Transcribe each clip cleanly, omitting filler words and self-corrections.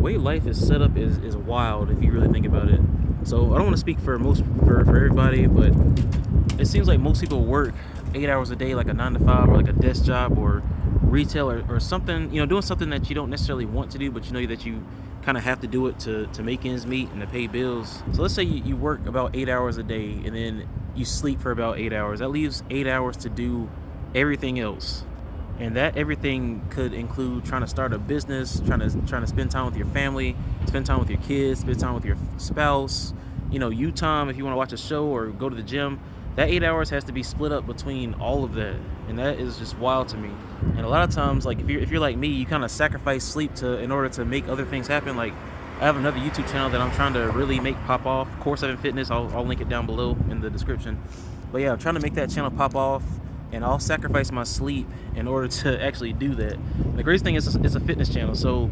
way life is set up is wild if you really think about it. So I don't want to speak for everybody, but it seems like most people work 8 hours a day, like a 9 to 5 or like a desk job or retail or something, doing something that you don't necessarily want to do, but you know that you kind of have to do it to make ends meet and to pay bills. So let's say you work about 8 hours a day and then you sleep for about 8 hours. That leaves 8 hours to do everything else. And that everything could include trying to start a business, trying to spend time with your family, spend time with your kids, spend time with your spouse, you time if you want to watch a show or go to the gym. That 8 hours has to be split up between all of that, and that is just wild to me. And a lot of times, like if you're like me, you kind of sacrifice sleep in order to make other things happen. Like I have another YouTube channel that I'm trying to really make pop off, Course 7 Fitness. I'll link it down below in the description. But yeah, I'm trying to make that channel pop off, and I'll sacrifice my sleep in order to actually do that. The crazy thing is it's a fitness channel, so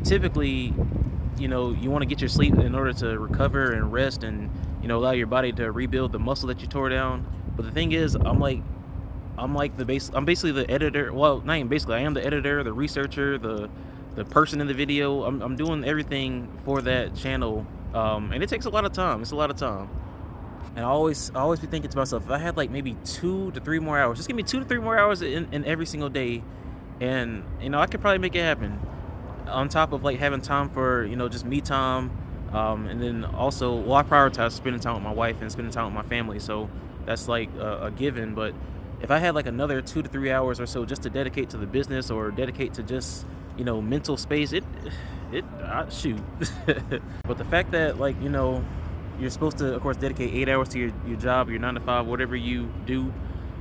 typically, you want to get your sleep in order to recover and rest and allow your body to rebuild the muscle that you tore down. But the thing is, I'm basically the editor. Well, not even basically, I am the editor, the researcher, the person in the video. I'm doing everything for that channel, and it takes a lot of time. It's a lot of time. And I always be thinking to myself, if I had like maybe 2 to 3 more hours, just give me 2 to 3 more hours in every single day, and I could probably make it happen. On top of like having time for just me time, and then also, I prioritize spending time with my wife and spending time with my family, so that's like a given. But if I had like another 2 to 3 hours or so just to dedicate to the business or dedicate to just mental space, shoot. But the fact that you're supposed to, of course, dedicate 8 hours to your job, your 9 to 5, whatever you do,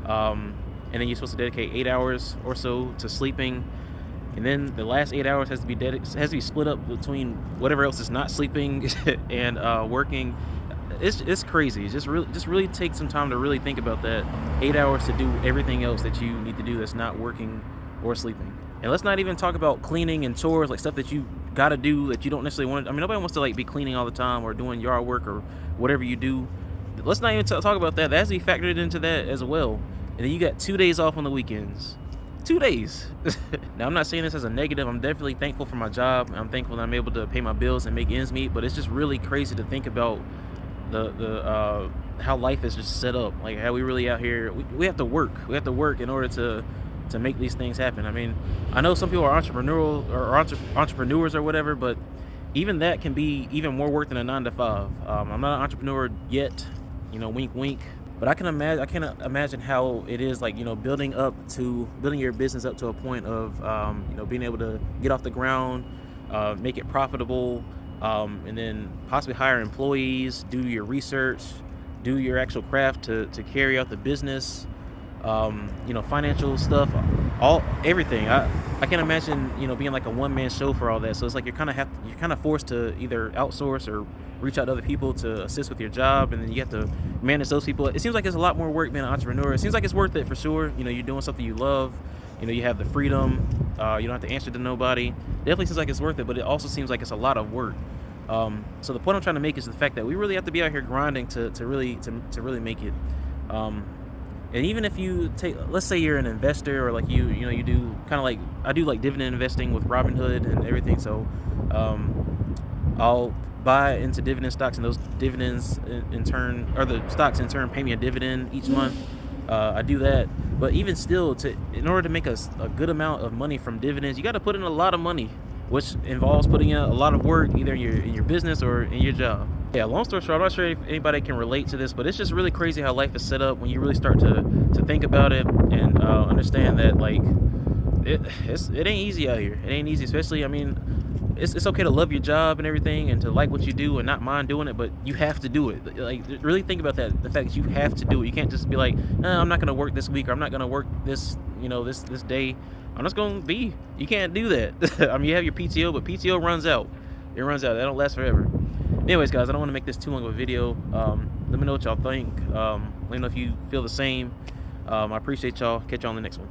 and then you're supposed to dedicate 8 hours or so to sleeping, and then the last 8 hours has to be split up between whatever else is not sleeping and working. It's crazy. Just really take some time to really think about that. 8 hours to do everything else that you need to do that's not working or sleeping. And let's not even talk about cleaning and chores, like stuff that you gotta do that you don't necessarily want to. I mean, nobody wants to be cleaning all the time or doing yard work or whatever you do. Let's not even talk about that. That has to be factored into that as well. And then you got 2 days off on the weekends. 2 days. Now, I'm not saying this as a negative. I'm definitely thankful for my job. I'm thankful that I'm able to pay my bills and make ends meet. But it's just really crazy to think about the how life is just set up. Like how we really out here. We have to work. We have to work in order to make these things happen. I mean, I know some people are entrepreneurs or whatever, but even that can be even more work than a 9 to 5. I'm not an entrepreneur yet, wink wink, but I cannot imagine how it is building your business up to a point of being able to get off the ground, make it profitable, and then possibly hire employees, do your research, do your actual craft to carry out the business. Financial stuff, everything. I can't imagine, being like a one-man show for all that. So it's like you're kind of forced to either outsource or reach out to other people to assist with your job, and then you have to manage those people. It seems like it's a lot more work being an entrepreneur. It seems like it's worth it for sure. You're doing something you love. You have the freedom. You don't have to answer to nobody. Definitely seems like it's worth it, but it also seems like it's a lot of work. So the point I'm trying to make is the fact that we really have to be out here grinding to really make it. And even if you let's say you're an investor, or you do kind of like I do like dividend investing with Robinhood and everything. So I'll buy into dividend stocks, and those dividends in turn, or the stocks in turn, pay me a dividend each month. I do that, but even still, in order to make a good amount of money from dividends, you got to put in a lot of money, which involves putting in a lot of work, either in your business or in your job. Yeah, long story short, I'm not sure if anybody can relate to this, but it's just really crazy how life is set up when you really start to think about it and understand that it ain't easy out here. It ain't easy, especially, I mean, it's okay to love your job and everything and to like what you do and not mind doing it, but you have to do it. Like, really think about that, the fact that you have to do it. You can't just be like, I'm not going to work this week, or I'm not going to work this day. I'm just going to be. You can't do that. I mean, you have your PTO, but PTO runs out. It runs out. That don't last forever. Anyways, guys, I don't want to make this too long of a video. Let me know what y'all think. Let me know if you feel the same. I appreciate y'all. Catch y'all on the next one.